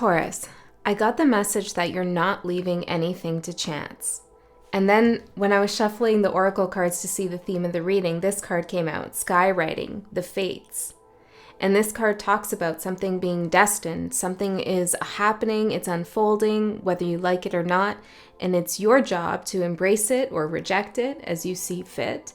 Taurus, I got the message that you're not leaving anything to chance. And then when I was shuffling the oracle cards to see the theme of the reading, this card came out, Skywriting, the Fates. And this card talks about something being destined. Something is happening, it's unfolding, whether you like it or not. And it's your job to embrace it or reject it as you see fit.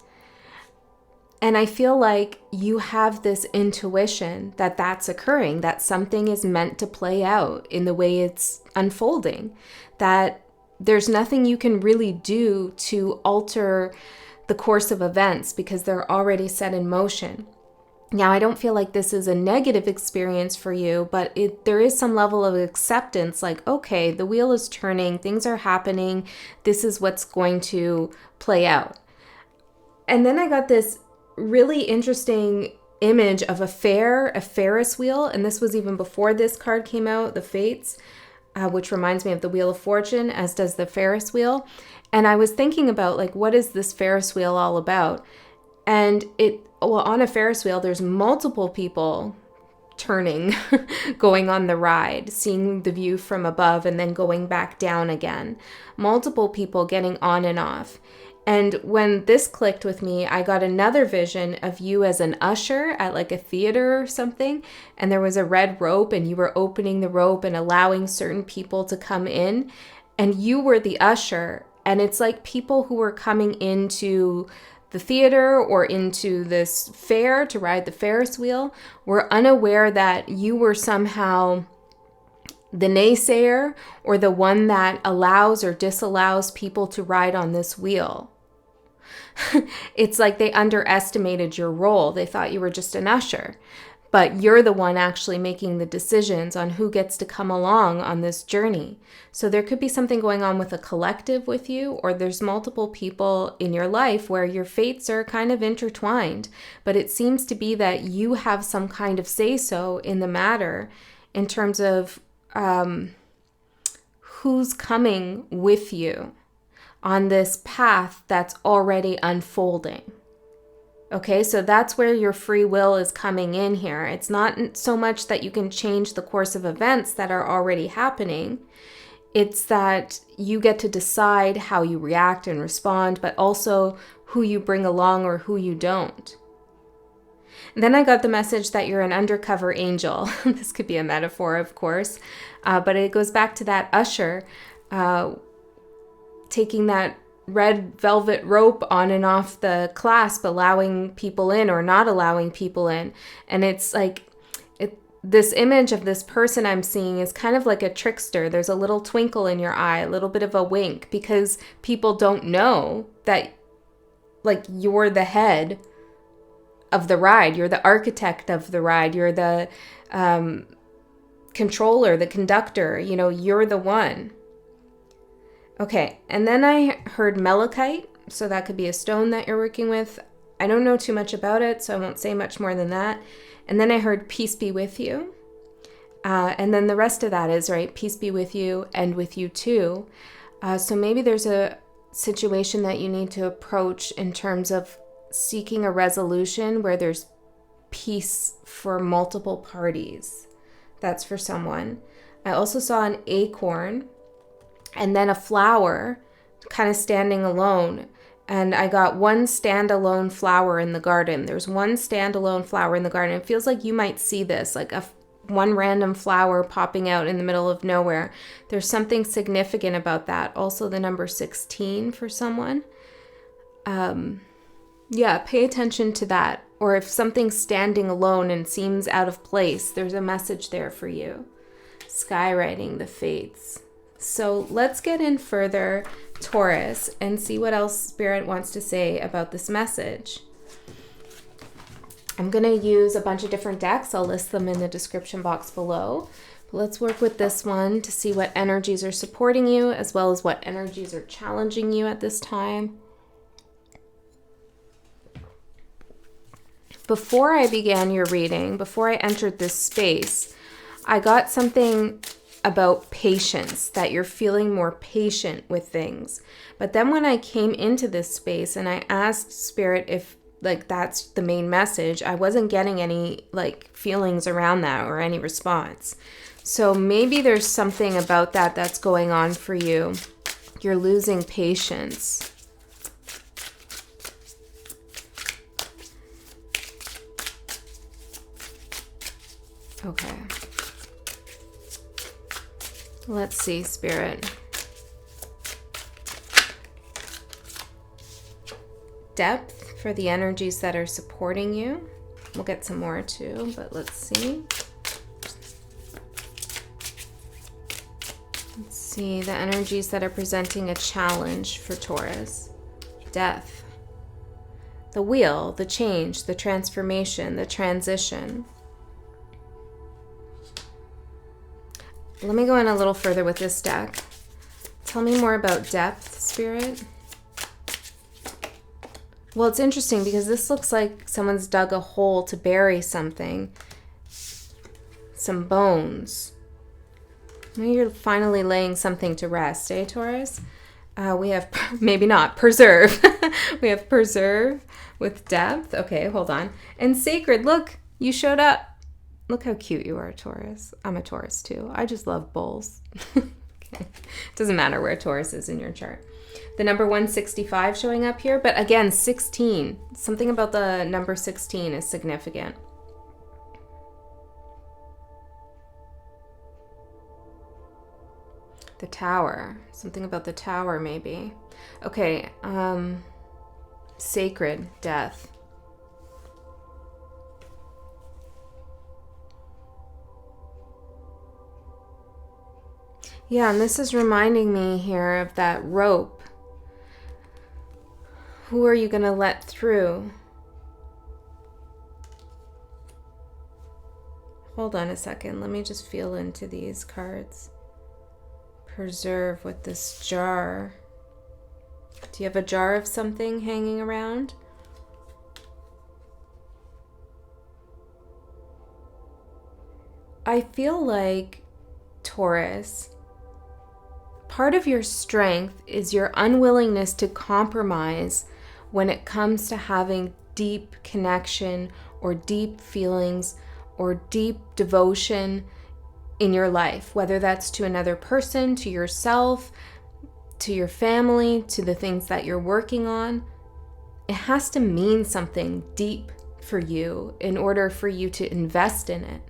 And I feel like you have this intuition that that's occurring, that something is meant to play out in the way it's unfolding, that there's nothing you can really do to alter the course of events because they're already set in motion. Now, I don't feel like this is a negative experience for you, but there is some level of acceptance, like, okay, the wheel is turning, things are happening, this is what's going to play out. And then I got this really interesting image of a Ferris wheel, and this was even before this card came out, the Fates, which reminds me of the Wheel of Fortune, as does the Ferris wheel. And I was thinking about, like, what is this Ferris wheel all about? And on a Ferris wheel, there's multiple people turning, going on the ride, seeing the view from above and then going back down again. Multiple people getting on and off. And when this clicked with me, I got another vision of you as an usher at like a theater or something. And there was a red rope and you were opening the rope and allowing certain people to come in. And you were the usher. And it's like people who were coming into the theater or into this fair to ride the Ferris wheel were unaware that you were somehow the naysayer or the one that allows or disallows people to ride on this wheel. It's like they underestimated your role. They thought you were just an usher, but you're the one actually making the decisions on who gets to come along on this journey. So there could be something going on with a collective with you, or there's multiple people in your life where your fates are kind of intertwined, but it seems to be that you have some kind of say-so in the matter in terms of who's coming with you on this path that's already unfolding. Okay, so that's where your free will is coming in here. It's not so much that you can change the course of events that are already happening. It's that you get to decide how you react and respond, but also who you bring along or who you don't. And then I got the message that you're an undercover angel. This could be a metaphor, of course, but it goes back to that usher taking that red velvet rope on and off the clasp, allowing people in or not allowing people in. And it's like, this image of this person I'm seeing is kind of like a trickster. There's a little twinkle in your eye, a little bit of a wink, because people don't know that, like, you're the head of the ride. You're the architect of the ride. You're the controller, the conductor. You know, you're the one. Okay, and then I heard malachite, so that could be a stone that you're working with. I don't know too much about it, so I won't say much more than that. And then I heard peace be with you. And then the rest of that is, right, peace be with you and with you too. So maybe there's a situation that you need to approach in terms of seeking a resolution where there's peace for multiple parties. That's for someone. I also saw an acorn and then a flower kind of standing alone. And I got one standalone flower in the garden. There's one standalone flower in the garden. It feels like you might see this, like one random flower popping out in the middle of nowhere. There's something significant about that. Also the number 16 for someone. Yeah, pay attention to that. Or if something's standing alone and seems out of place, there's a message there for you. Skywriting the fates. So let's get in further, Taurus, and see what else Spirit wants to say about this message. I'm going to use a bunch of different decks. I'll list them in the description box below. But let's work with this one to see what energies are supporting you, as well as what energies are challenging you at this time. Before I began your reading, before I entered this space, I got something about patience, that you're feeling more patient with things. But then when I came into this space and I asked Spirit if, like, that's the main message, I wasn't getting any, like, feelings around that or any response. So maybe there's something about that that's going on for you. You're losing patience. Okay. Let's see, Spirit. Depth for the energies that are supporting you. We'll get some more too, but let's see. Let's see the energies that are presenting a challenge for Taurus. Death. The wheel, the change, the transformation, the transition. Let me go in a little further with this deck. Tell me more about depth, Spirit. Well, it's interesting because this looks like someone's dug a hole to bury something. Some bones. Maybe you're finally laying something to rest, eh, Taurus? We have, maybe not, preserve. We have preserve with depth. Okay, hold on. And sacred, look, you showed up. Look how cute you are, Taurus. I'm a Taurus too. I just love bulls. Okay. Doesn't matter where Taurus is in your chart. The number 165 showing up here, but again, 16. Something about the number 16 is significant. The tower. Something about the tower, maybe. Okay, sacred, death. Yeah, and this is reminding me here of that rope. Who are you going to let through? Hold on a second. Let me just feel into these cards. Preserve with this jar. Do you have a jar of something hanging around? I feel like, Taurus, part of your strength is your unwillingness to compromise when it comes to having deep connection or deep feelings or deep devotion in your life, whether that's to another person, to yourself, to your family, to the things that you're working on. It has to mean something deep for you in order for you to invest in it.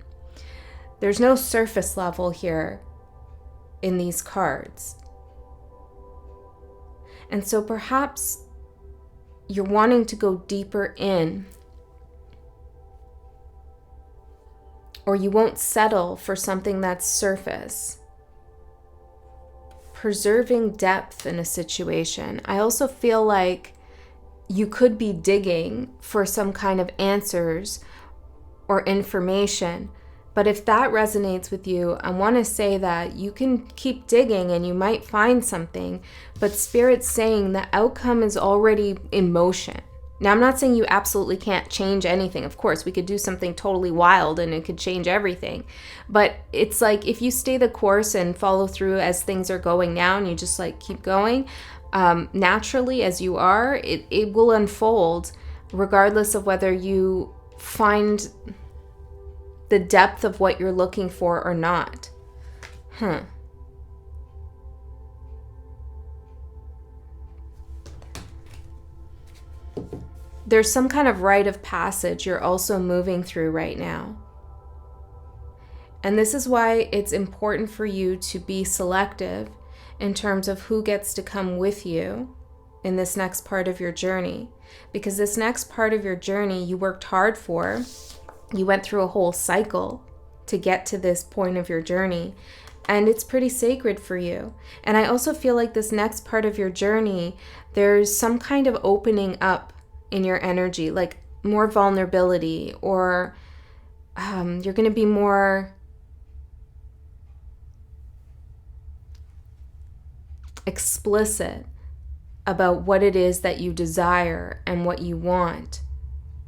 There's no surface level here in these cards. And so perhaps you're wanting to go deeper in, or you won't settle for something that's surface. Preserving depth in a situation. I also feel like you could be digging for some kind of answers or information. But if that resonates with you, I want to say that you can keep digging and you might find something, but Spirit's saying the outcome is already in motion. Now, I'm not saying you absolutely can't change anything. Of course, we could do something totally wild and it could change everything. But it's like if you stay the course and follow through as things are going now and you just like keep going, naturally as you are, it will unfold regardless of whether you find the depth of what you're looking for or not. There's some kind of rite of passage you're also moving through right now. And this is why it's important for you to be selective in terms of who gets to come with you in this next part of your journey. Because this next part of your journey you worked hard for. You went through a whole cycle to get to this point of your journey, and it's pretty sacred for you. And I also feel like this next part of your journey, there's some kind of opening up in your energy, like more vulnerability, or you're going to be more explicit about what it is that you desire and what you want.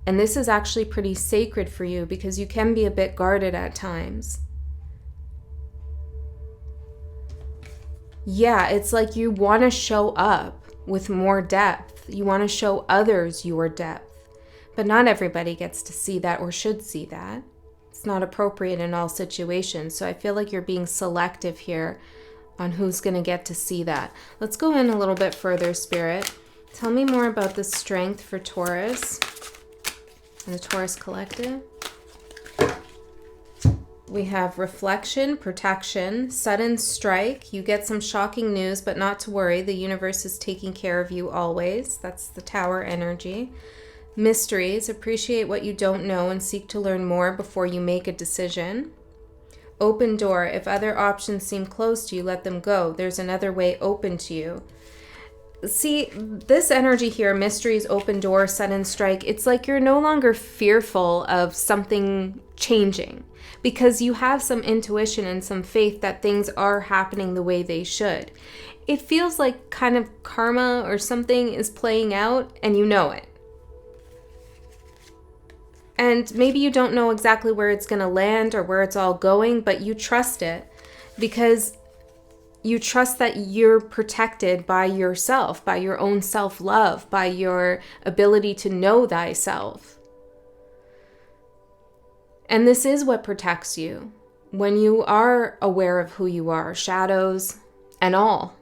And this is actually pretty sacred for you because you can be a bit guarded at times. Yeah, it's like you want to show up with more depth. You want to show others your depth. But not everybody gets to see that or should see that. not appropriate in all situations. So I feel like you're being selective here on who's going to get to see that. Let's go in a little bit further, Spirit. Tell me more about the strength for Taurus and the Taurus collective. We have reflection, protection, sudden strike. You get some shocking news, but not to worry. The universe is taking care of you always. That's the Tower energy. Mysteries. Appreciate what you don't know and seek to learn more before you make a decision. Open door. If other options seem closed to you, let them go. There's another way open to you. See, this energy here, mysteries, open door, sudden strike, it's like you're no longer fearful of something changing because you have some intuition and some faith that things are happening the way they should. It feels like kind of karma or something is playing out and you know it. And maybe you don't know exactly where it's going to land or where it's all going, but you trust it because you trust that you're protected by yourself, by your own self-love, by your ability to know thyself. And this is what protects you when you are aware of who you are, shadows and all.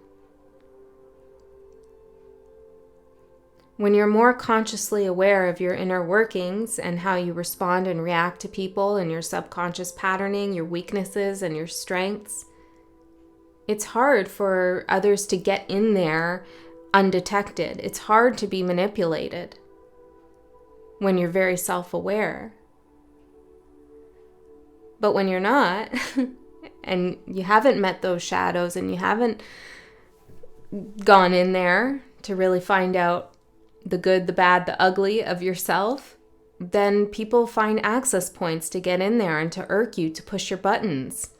When you're more consciously aware of your inner workings and how you respond and react to people and your subconscious patterning, your weaknesses and your strengths, it's hard for others to get in there undetected. It's hard to be manipulated when you're very self-aware. But when you're not, and you haven't met those shadows and you haven't gone in there to really find out the good, the bad, the ugly of yourself, then people find access points to get in there and to irk you, to push your buttons,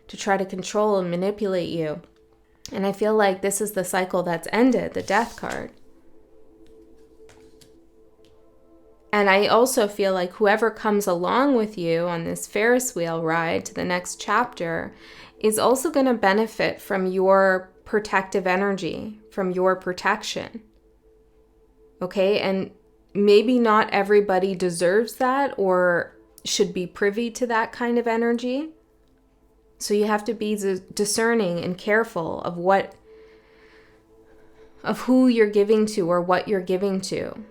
to try to control and manipulate you. And I feel like this is the cycle that's ended, the Death card. And I also feel like whoever comes along with you on this Ferris wheel ride to the next chapter is also going to benefit from your protective energy, from your protection. Okay? And maybe not everybody deserves that or should be privy to that kind of energy. So you have to be discerning and careful of who you're giving to or what you're giving to.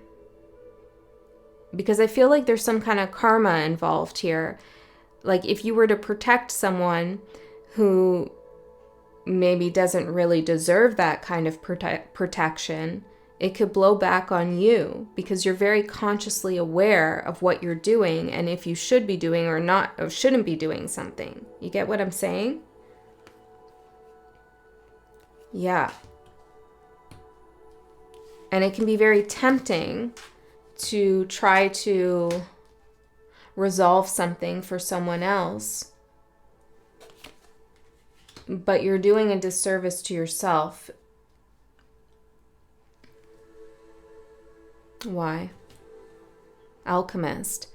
Because I feel like there's some kind of karma involved here. Like if you were to protect someone who maybe doesn't really deserve that kind of protection, it could blow back on you because you're very consciously aware of what you're doing and if you should be doing or not, or shouldn't be doing something. You get what I'm saying? Yeah. And it can be very tempting to try to resolve something for someone else, but you're doing a disservice to yourself. Why? Alchemist.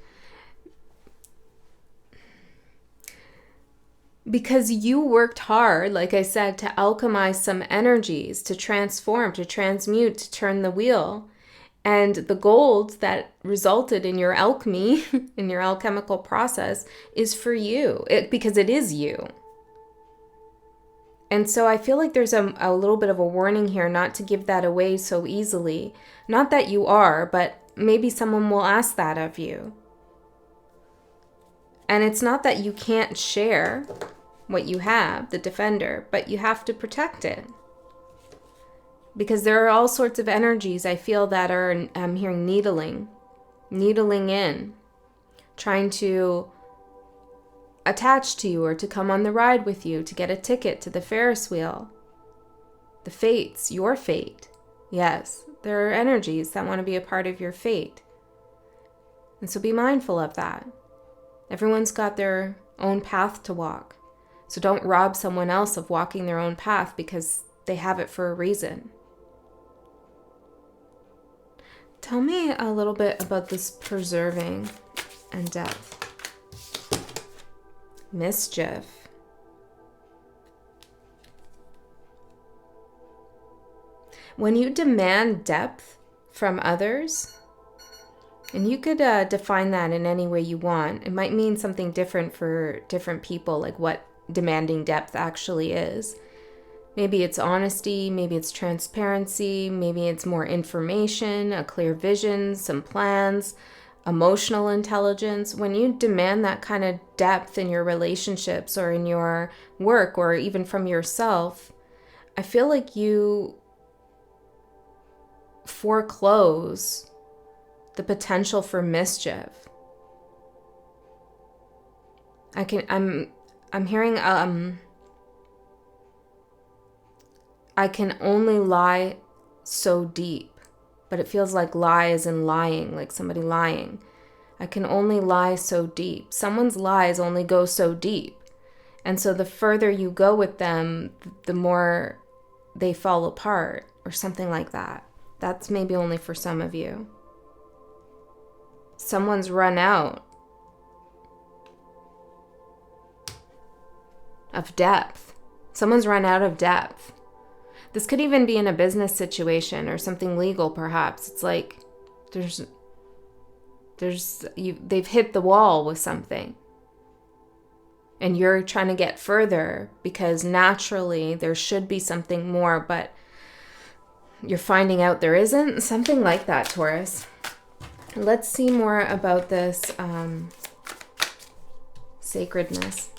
Because you worked hard, like I said, to alchemize some energies, to transform, to transmute, to turn the wheel. And the gold that resulted in your alchemy, in your alchemical process, is for you, because it is you. And so I feel like there's a little bit of a warning here not to give that away so easily. Not that you are, but maybe someone will ask that of you. And it's not that you can't share what you have, the defender, but you have to protect it. Because there are all sorts of energies I feel that are, I'm hearing needling in, trying to attach to you or to come on the ride with you, to get a ticket to the Ferris wheel. The fates, your fate. Yes, there are energies that want to be a part of your fate. And so be mindful of that. Everyone's got their own path to walk. So don't rob someone else of walking their own path because they have it for a reason. Tell me a little bit about this preserving and depth. Mischief. When you demand depth from others, And you could define that in any way you want. It might mean something different for different people, like what demanding depth actually is. Maybe it's honesty, maybe it's transparency, maybe it's more information, a clear vision, some plans, emotional intelligence. When you demand that kind of depth in your relationships or in your work or even from yourself, I feel like you foreclose the potential for mischief. I'm hearing I can only lie so deep, but it feels like lie is in lying, like somebody lying. I can only lie so deep. Someone's lies only go so deep. And so the further you go with them, the more they fall apart or something like that. That's maybe only for some of you. Someone's run out of depth. Someone's run out of depth. This could even be in a business situation or something legal, perhaps. It's like they've hit the wall with something. And you're trying to get further because naturally there should be something more, but you're finding out there isn't. Something like that, Taurus. Let's see more about this sacredness.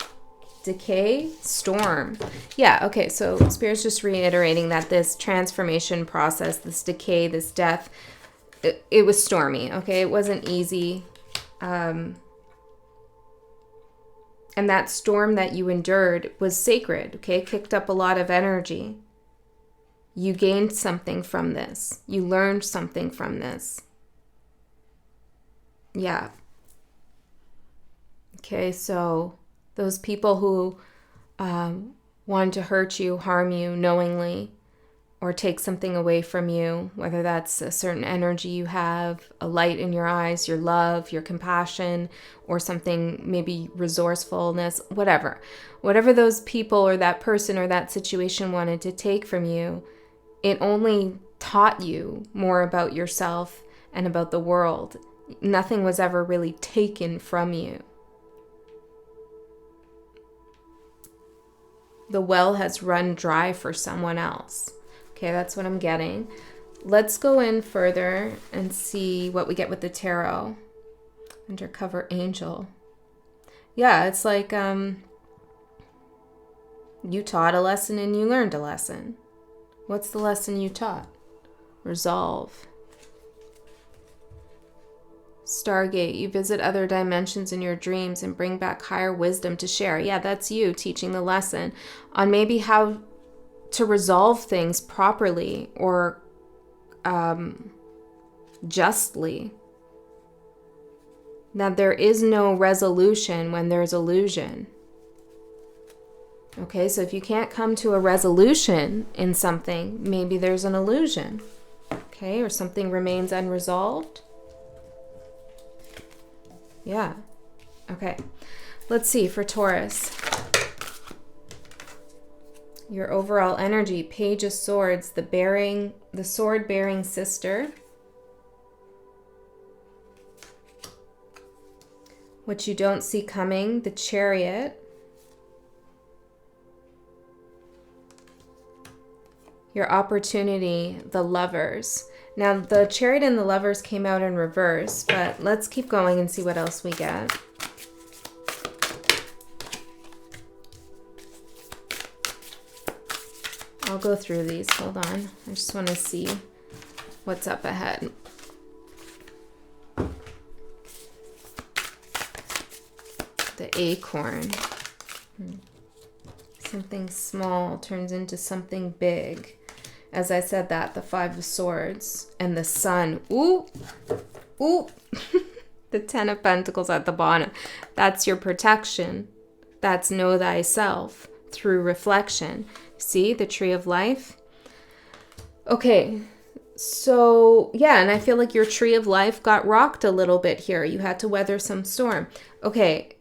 Decay, storm. Yeah, okay, so Spirit's just reiterating that this transformation process, this decay, this death, it was stormy, okay? It wasn't easy. And that storm that you endured was sacred, okay? It kicked up a lot of energy. You gained something from this. You learned something from this. Yeah. Okay, so those people who wanted to hurt you, harm you knowingly, or take something away from you, whether that's a certain energy you have, a light in your eyes, your love, your compassion, or something, maybe resourcefulness, whatever. Whatever those people or that person or that situation wanted to take from you, it only taught you more about yourself and about the world. Nothing was ever really taken from you. The well has run dry for someone else. Okay, that's what I'm getting. Let's go in further and see what we get with the tarot. Undercover angel. Yeah, it's like you taught a lesson and you learned a lesson. What's the lesson you taught? Resolve. Stargate, you visit other dimensions in your dreams and bring back higher wisdom to share. Yeah, that's you teaching the lesson on maybe how to resolve things properly or justly. Now, there is no resolution when there's illusion. Okay, so if you can't come to a resolution in something, maybe there's an illusion. Okay, or something remains unresolved. Yeah. Okay. Let's see for Taurus. Your overall energy, Page of Swords, the sword-bearing sister. What you don't see coming, the Chariot. Your opportunity, the Lovers. Now, the Chariot and the Lovers came out in reverse, but let's keep going and see what else we get. I'll go through these. Hold on. I just want to see what's up ahead. The Acorn. Something small turns into something big. As I said that, the Five of Swords and the Sun. Ooh, ooh. The Ten of Pentacles at the bottom. That's your protection. That's know thyself through reflection. See, the Tree of Life. Okay, so yeah, and I feel like your Tree of Life got rocked a little bit here. You had to weather some storm. Okay.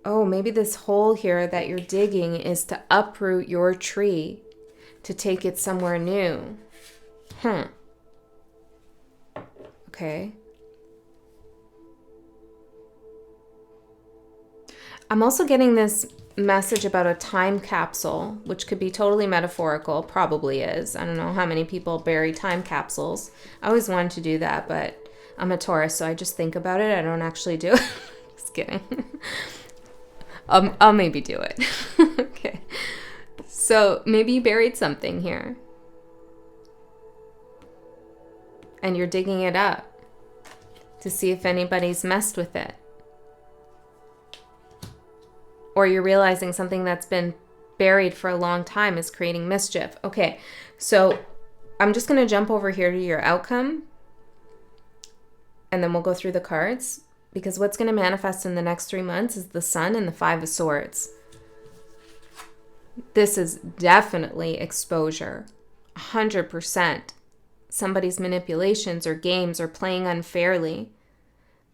Oh, maybe this hole here that you're digging is to uproot your tree to take it somewhere new. Okay. I'm also getting this message about a time capsule, which could be totally metaphorical, probably is. I don't know how many people bury time capsules. I always wanted to do that, but I'm a Taurus, so I just think about it. I don't actually do it. Just kidding. I'll maybe do it. Okay. So maybe you buried something here. And you're digging it up to see if anybody's messed with it. Or you're realizing something that's been buried for a long time is creating mischief. Okay, so I'm just going to jump over here to your outcome. And then we'll go through the cards. Because what's going to manifest in the next 3 months is the Sun and the Five of Swords. This is definitely exposure. 100%. Somebody's manipulations or games or playing unfairly.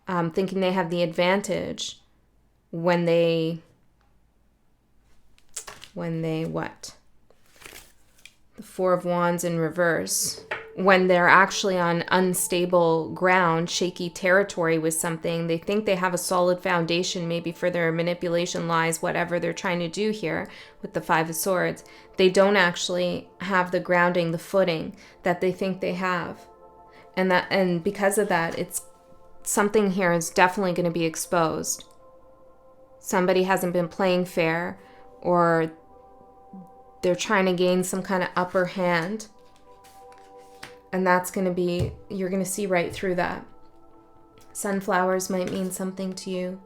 Thinking they have the advantage when they what? The Four of Wands in reverse. When they're actually on unstable ground, shaky territory with something, they think they have a solid foundation maybe for their manipulation, lies, whatever they're trying to do here with the Five of Swords. They don't actually have the grounding, the footing that they think they have. And because of that, it's something here is definitely going to be exposed. Somebody hasn't been playing fair, or they're trying to gain some kind of upper hand. And that's going to be, you're going to see right through that. Sunflowers might mean something to you.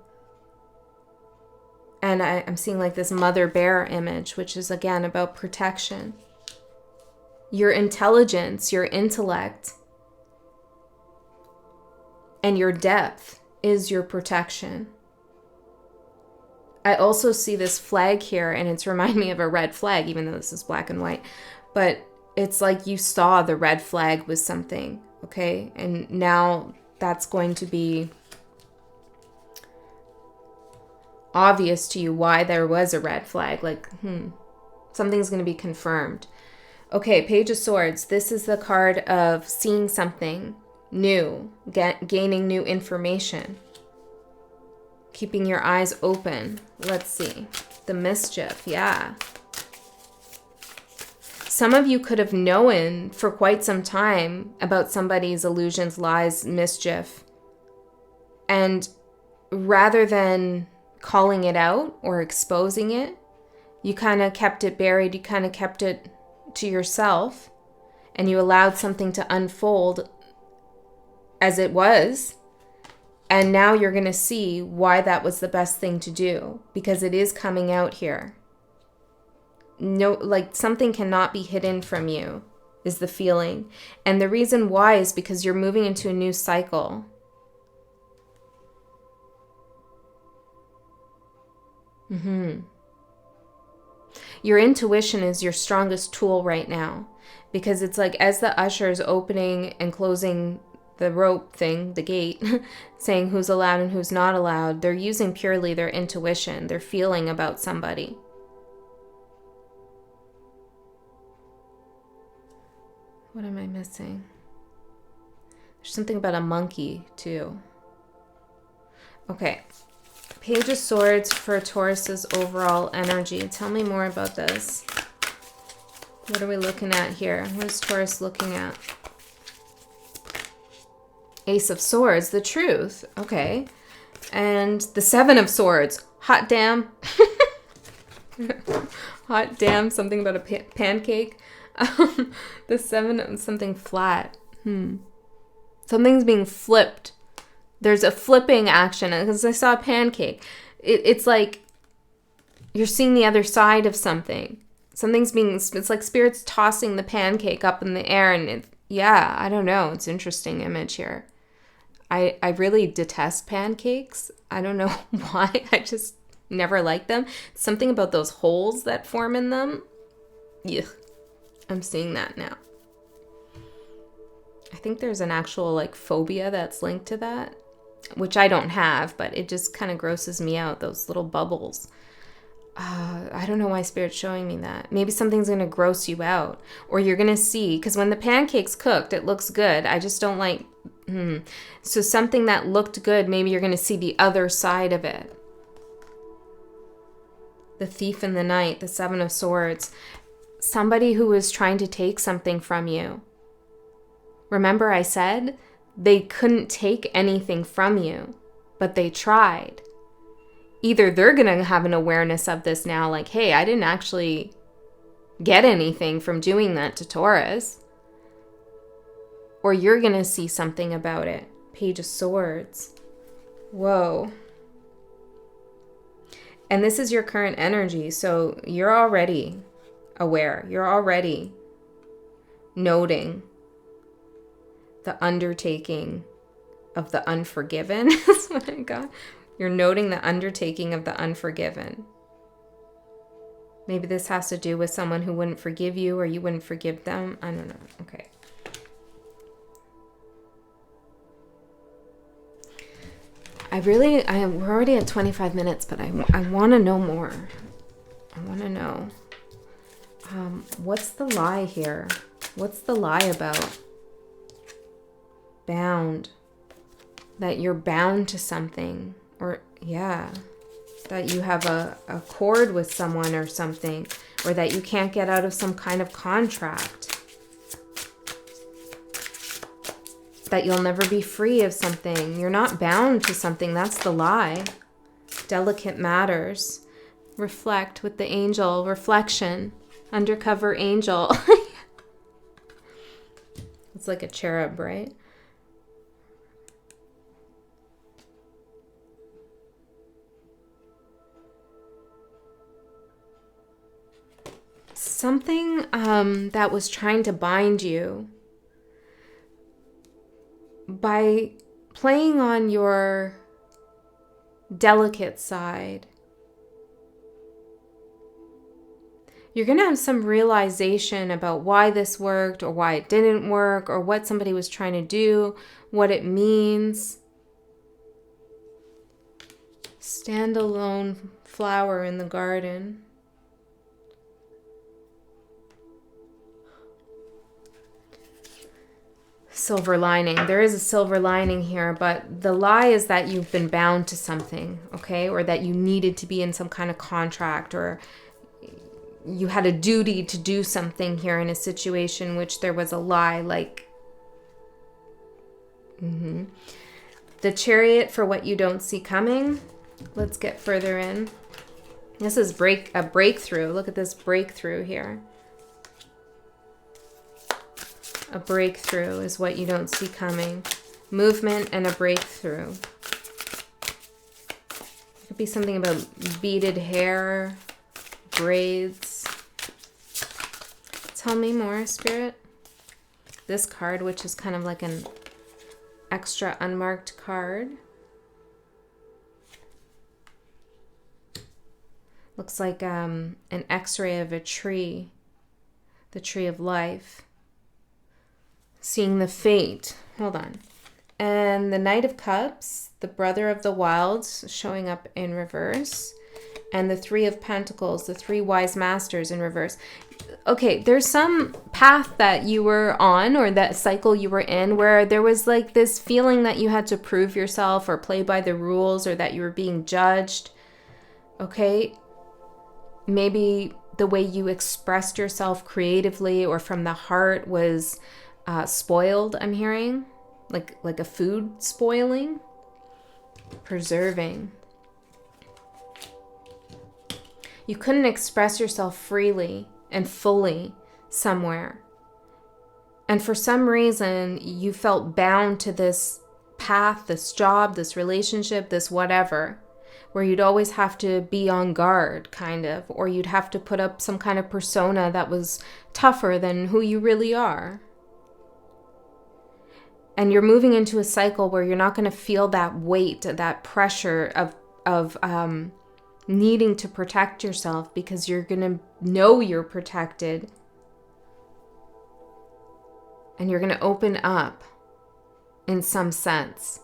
And I'm seeing like this mother bear image, which is again about protection. Your intelligence, your intellect, and your depth is your protection. I also see this flag here, and it's reminding me of a red flag, even though this is black and white. But it's like you saw the red flag with something, okay? And now that's going to be obvious to you why there was a red flag. Like, something's going to be confirmed. Okay, Page of Swords. This is the card of seeing something new, gaining new information, keeping your eyes open. Let's see. The mischief, yeah. Some of you could have known for quite some time about somebody's illusions, lies, mischief. And rather than calling it out or exposing it, you kind of kept it buried. You kind of kept it to yourself. And you allowed something to unfold as it was. And now you're going to see why that was the best thing to do. Because it is coming out here. No, like something cannot be hidden from you is the feeling. And the reason why is because you're moving into a new cycle. Your intuition is your strongest tool right now. Because it's like as the usher is opening and closing the rope thing, the gate, saying who's allowed and who's not allowed, they're using purely their intuition, their feeling about somebody. What am I missing? There's something about a monkey, too. Okay. Page of Swords for Taurus's overall energy. Tell me more about this. What are we looking at here? What is Taurus looking at? Ace of Swords, the truth. Okay. And the Seven of Swords. Hot damn. Hot damn, something about a pancake. The Seven, something flat. Something's being flipped. There's a flipping action because I saw a pancake. It's like you're seeing the other side of something. It's like spirits tossing the pancake up in the air. And yeah, I don't know. It's an interesting image here. I really detest pancakes. I don't know why. I just never liked them. Something about those holes that form in them. Yuck. I'm seeing that now. I think there's an actual like phobia that's linked to that, which I don't have, but it just kind of grosses me out, those little bubbles. I don't know why Spirit's showing me that. Maybe something's going to gross you out, or you're going to see, because when the pancake's cooked, it looks good. I just don't like, So something that looked good, maybe you're going to see the other side of it. The Thief in the Night, the Seven of Swords. Somebody who was trying to take something from you. Remember I said they couldn't take anything from you, but they tried. Either they're going to have an awareness of this now, like, hey, I didn't actually get anything from doing that to Taurus. Or you're going to see something about it. Page of Swords. Whoa. And this is your current energy, so you're already aware. You're already noting the undertaking of the unforgiven. That's what I got. You're noting the undertaking of the unforgiven. Maybe this has to do with someone who wouldn't forgive you or you wouldn't forgive them. I don't know. Okay. We're already at 25 minutes, but I want to know more. I want to know. What's the lie here? What's the lie about? Bound. That you're bound to something. Or, yeah. That you have a cord with someone or something. Or that you can't get out of some kind of contract. That you'll never be free of something. You're not bound to something. That's the lie. Delicate matters. Reflect with the angel. Reflection. Undercover angel. It's like a cherub, right? Something that was trying to bind you. By playing on your delicate side, you're going to have some realization about why this worked or why it didn't work or what somebody was trying to do, what it means. Standalone flower in the garden. Silver lining. There is a silver lining here, but the lie is that you've been bound to something, okay? Or that you needed to be in some kind of contract, or you had a duty to do something here in a situation which there was a lie, like the Chariot for what you don't see coming. Let's get further in. This is a breakthrough. Look at this breakthrough here. A breakthrough is what you don't see coming. Movement and a breakthrough. It could be something about beaded hair, braids. Tell me more, Spirit. This card, which is kind of like an extra unmarked card. Looks like an X-ray of a tree. The tree of life. Seeing the fate. Hold on. And the Knight of Cups, the Brother of the Wilds, showing up in reverse. And the Three of Pentacles, the Three Wise Masters in reverse. Okay, there's some path that you were on, or that cycle you were in, where there was like this feeling that you had to prove yourself or play by the rules, or that you were being judged. Okay? Maybe the way you expressed yourself creatively or from the heart was spoiled, I'm hearing. Like a food spoiling. Preserving. You couldn't express yourself freely and fully somewhere. And for some reason, you felt bound to this path, this job, this relationship, this whatever, where you'd always have to be on guard, kind of, or you'd have to put up some kind of persona that was tougher than who you really are. And you're moving into a cycle where you're not going to feel that weight, that pressure of needing to protect yourself, because you're going to know you're protected. And you're going to open up in some sense.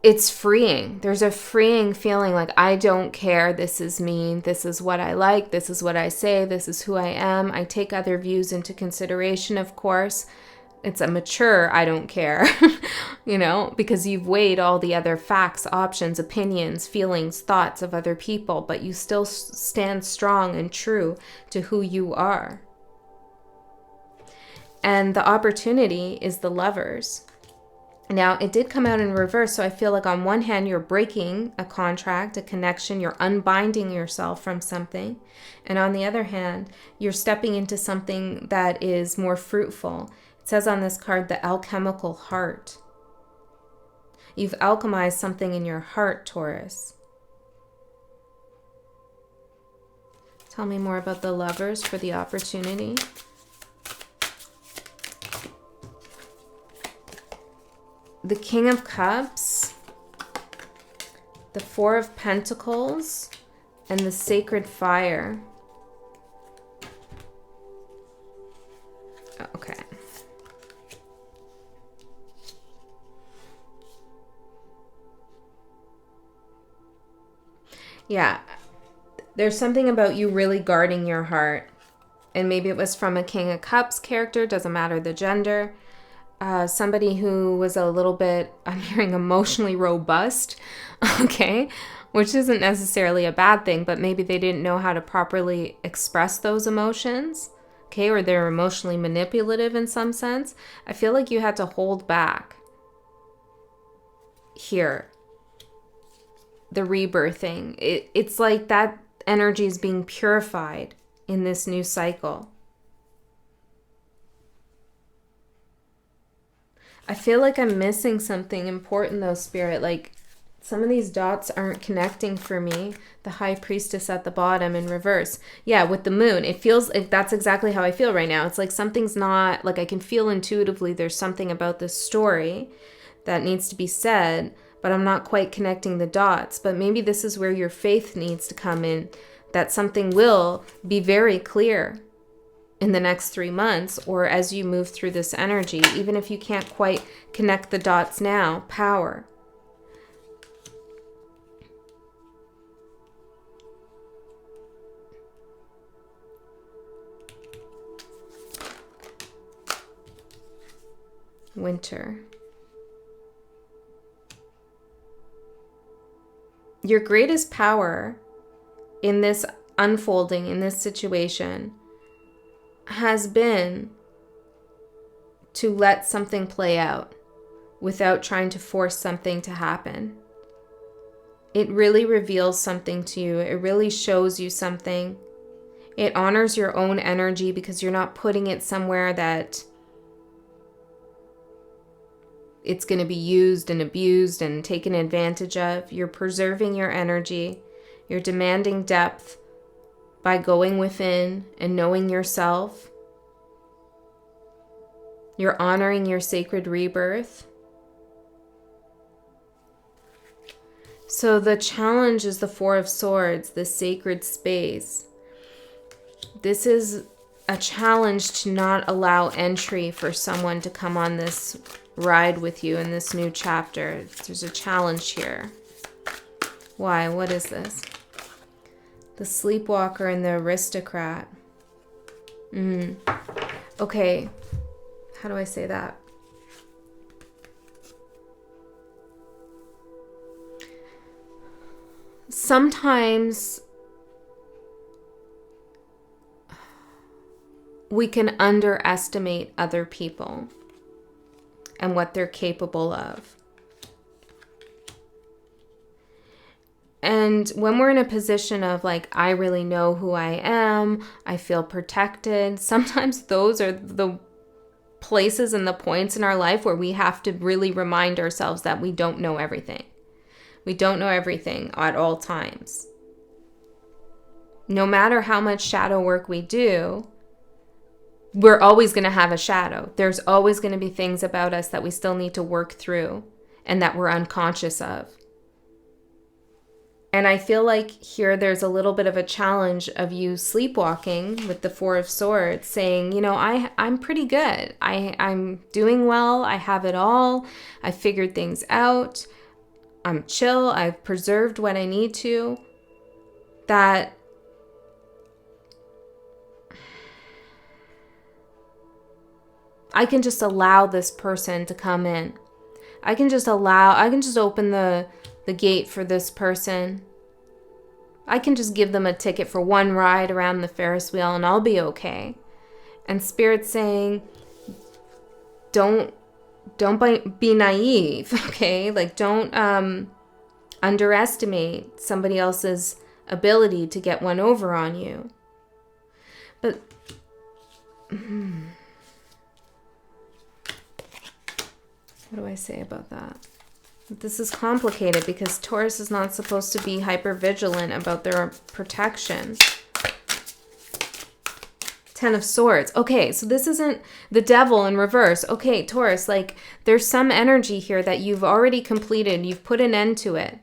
It's freeing. There's a freeing feeling like, I don't care. This is me. This is what I like. This is what I say. This is who I am. I take other views into consideration, of course. It's a mature, I don't care, because you've weighed all the other facts, options, opinions, feelings, thoughts of other people, but you still stand strong and true to who you are. And the opportunity is the Lovers. Now, it did come out in reverse, so I feel like on one hand, you're breaking a contract, a connection, you're unbinding yourself from something. And on the other hand, you're stepping into something that is more fruitful. It says on this card, the alchemical heart. You've alchemized something in your heart, Taurus. Tell me more about the Lovers for the opportunity. The King of Cups, the Four of Pentacles, and the Sacred Fire. Okay. Yeah, there's something about you really guarding your heart. And maybe it was from a King of Cups character, doesn't matter the gender. Somebody who was a little bit, I'm hearing, emotionally robust, okay, which isn't necessarily a bad thing, but maybe they didn't know how to properly express those emotions, okay, or they're emotionally manipulative in some sense. I feel like you had to hold back here. The rebirthing. It's like that energy is being purified in this new cycle. I feel like I'm missing something important though, Spirit. Like some of these dots aren't connecting for me. The High Priestess at the bottom in reverse. Yeah, with the moon. It feels like that's exactly how I feel right now. It's like something's not, like I can feel intuitively there's something about this story that needs to be said, but I'm not quite connecting the dots. But maybe this is where your faith needs to come in, that something will be very clear in the next 3 months, or as you move through this energy, even if you can't quite connect the dots now. Power. Winter. Your greatest power in this unfolding, in this situation, has been to let something play out without trying to force something to happen. It really reveals something to you. It really shows you something. It honors your own energy because you're not putting it somewhere that it's going to be used and abused and taken advantage of. You're preserving your energy. You're demanding depth by going within and knowing yourself. You're honoring your sacred rebirth. So the challenge is the Four of Swords, the sacred space. This is a challenge to not allow entry for someone to come on this ride with you in this new chapter. There's a challenge here. Why? What is this? The Sleepwalker and the Aristocrat. Okay. How do I say that? Sometimes we can underestimate other people and what they're capable of. And when we're in a position of like, I really know who I am, I feel protected, sometimes those are the places and the points in our life where we have to really remind ourselves that we don't know everything. We don't know everything at all times. No matter how much shadow work we do, we're always going to have a shadow. There's always going to be things about us that we still need to work through and that we're unconscious of. And I feel like here there's a little bit of a challenge of you sleepwalking with the Four of Swords, saying, you know, I'm pretty good. I'm doing well. I have it all. I figured things out. I'm chill. I've preserved what I need to. That I can just allow this person to come in. I can just open the gate for this person. I can just give them a ticket for one ride around the Ferris wheel and I'll be okay. And Spirit's saying, don't be naive, okay? Like, don't underestimate somebody else's ability to get one over on you. But what do I say about that? This is complicated because Taurus is not supposed to be hyper vigilant about their protection. 10 of Swords. Okay, so this isn't the Devil in reverse. Okay, Taurus, like, there's some energy here that you've already completed. You've put an end to it.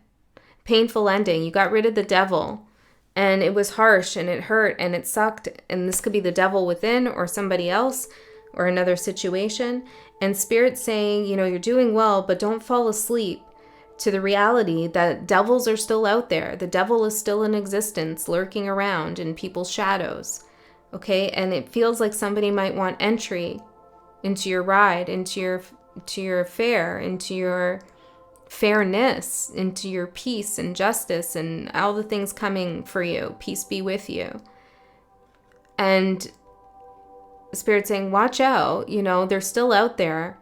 Painful ending. You got rid of the Devil. And it was harsh and it hurt and it sucked. And this could be the devil within or somebody else or another situation. And Spirit's saying, you know, you're doing well, but don't fall asleep to the reality that devils are still out there. The devil is still in existence, lurking around in people's shadows. Okay, and it feels like somebody might want entry into your ride, into your affair, into your fairness, into your peace and justice and all the things coming for you. Peace be with you. And Spirit saying, watch out, you know, they're still out there.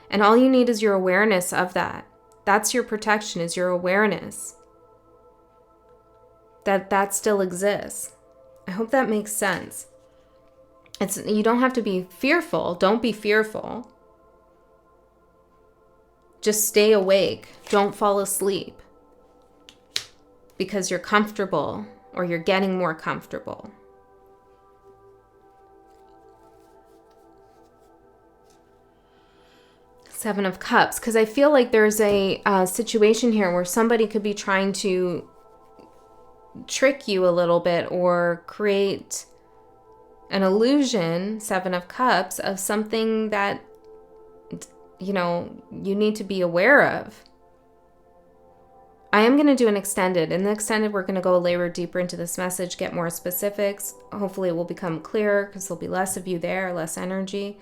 And all you need is your awareness of that. That's your protection, is your awareness that still exists. I hope that makes sense. You don't have to be fearful. Don't be fearful. Just stay awake. Don't fall asleep because you're comfortable or you're getting more comfortable. Seven of Cups, because I feel like there's a situation here where somebody could be trying to trick you a little bit or create an illusion, Seven of Cups, of something that, you know, you need to be aware of. I am going to do an extended. In the extended, we're going to go a layer deeper into this message, get more specifics. Hopefully it will become clearer because there'll be less of you there, less energy.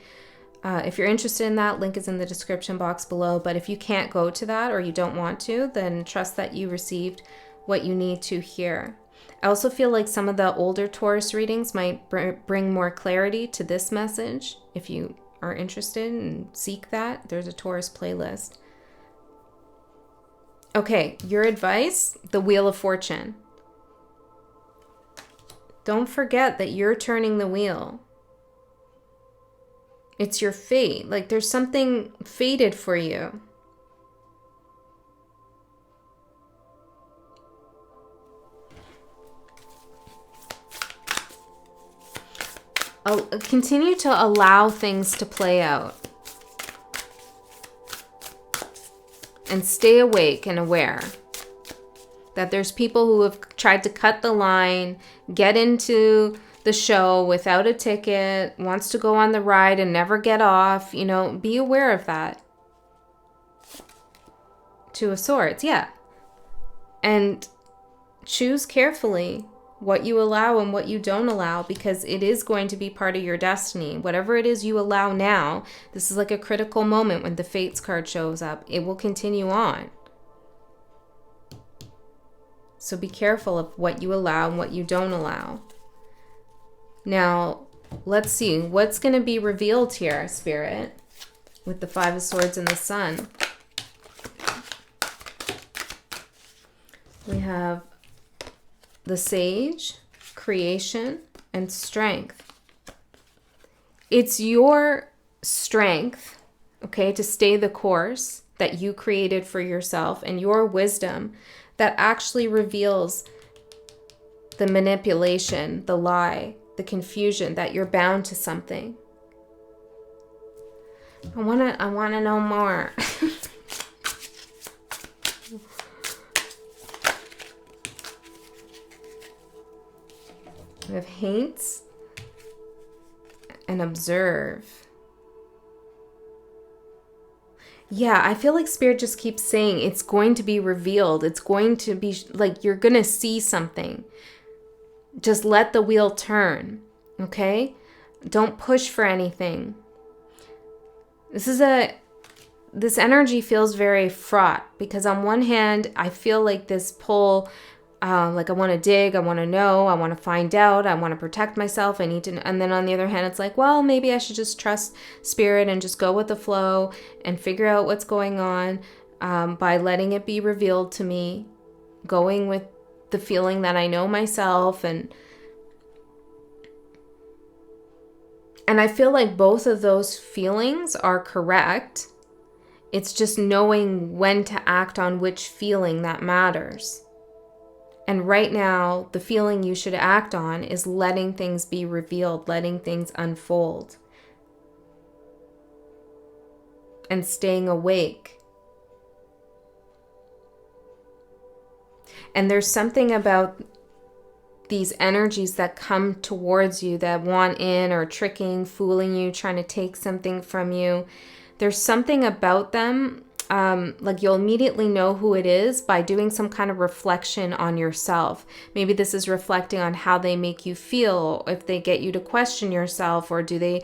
If you're interested in that, link is in the description box below. But if you can't go to that or you don't want to, then trust that you received what you need to hear. I also feel like some of the older Taurus readings might bring more clarity to this message. If you are interested and seek that, there's a Taurus playlist. Okay, your advice, the Wheel of Fortune. Don't forget that you're turning the wheel. It's your fate. Like, there's something fated for you. Continue to allow things to play out. And stay awake and aware that there's people who have tried to cut the line, get into the show without a ticket, wants to go on the ride and never get off. You know, be aware of that. Two of Swords, yeah. And choose carefully what you allow and what you don't allow, because it is going to be part of your destiny. Whatever it is you allow now, this is like a critical moment when the Fates card shows up. It will continue on. So be careful of what you allow and what you don't allow. Now, let's see. What's going to be revealed here, Spirit, with the Five of Swords and the Sun? We have the Sage, creation, and strength. It's your strength, okay, to stay the course that you created for yourself, and your wisdom that actually reveals the manipulation, the lie, the confusion, that you're bound to something. I wanna know more. We have Hates and Observe. Yeah, I feel like Spirit just keeps saying it's going to be revealed. It's going to be like you're going to see something. Just let the wheel turn, okay? Don't push for anything. This energy feels very fraught because on one hand, I feel like this pull, like I want to dig, I want to know, I want to find out, I want to protect myself, I need to, and then on the other hand, it's like, well, maybe I should just trust spirit and just go with the flow and figure out what's going on by letting it be revealed to me, going with the feeling that I know myself. And I feel like both of those feelings are correct. It's just knowing when to act on which feeling that matters. And right now, the feeling you should act on is letting things be revealed, letting things unfold, and staying awake. And there's something about these energies that come towards you that want in or tricking, fooling you, trying to take something from you. There's something about them, like you'll immediately know who it is by doing some kind of reflection on yourself. Maybe this is reflecting on how they make you feel, if they get you to question yourself, or do they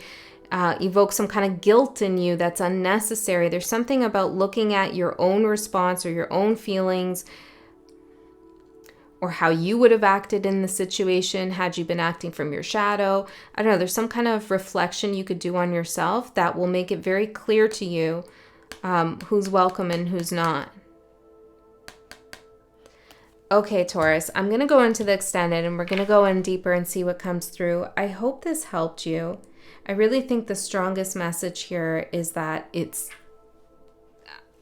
evoke some kind of guilt in you that's unnecessary. There's something about looking at your own response or your own feelings, or how you would have acted in the situation had you been acting from your shadow. I don't know, there's some kind of reflection you could do on yourself that will make it very clear to you who's welcome and who's not. Okay, Taurus, I'm going to go into the extended and we're going to go in deeper and see what comes through. I hope this helped you. I really think the strongest message here is that it's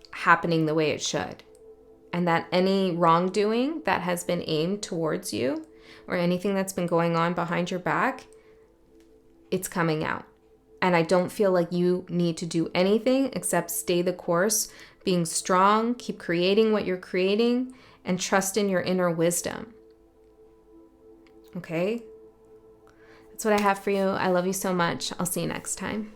happening the way it should. And that any wrongdoing that has been aimed towards you or anything that's been going on behind your back, it's coming out. And I don't feel like you need to do anything except stay the course, being strong, keep creating what you're creating, and trust in your inner wisdom. Okay? That's what I have for you. I love you so much. I'll see you next time.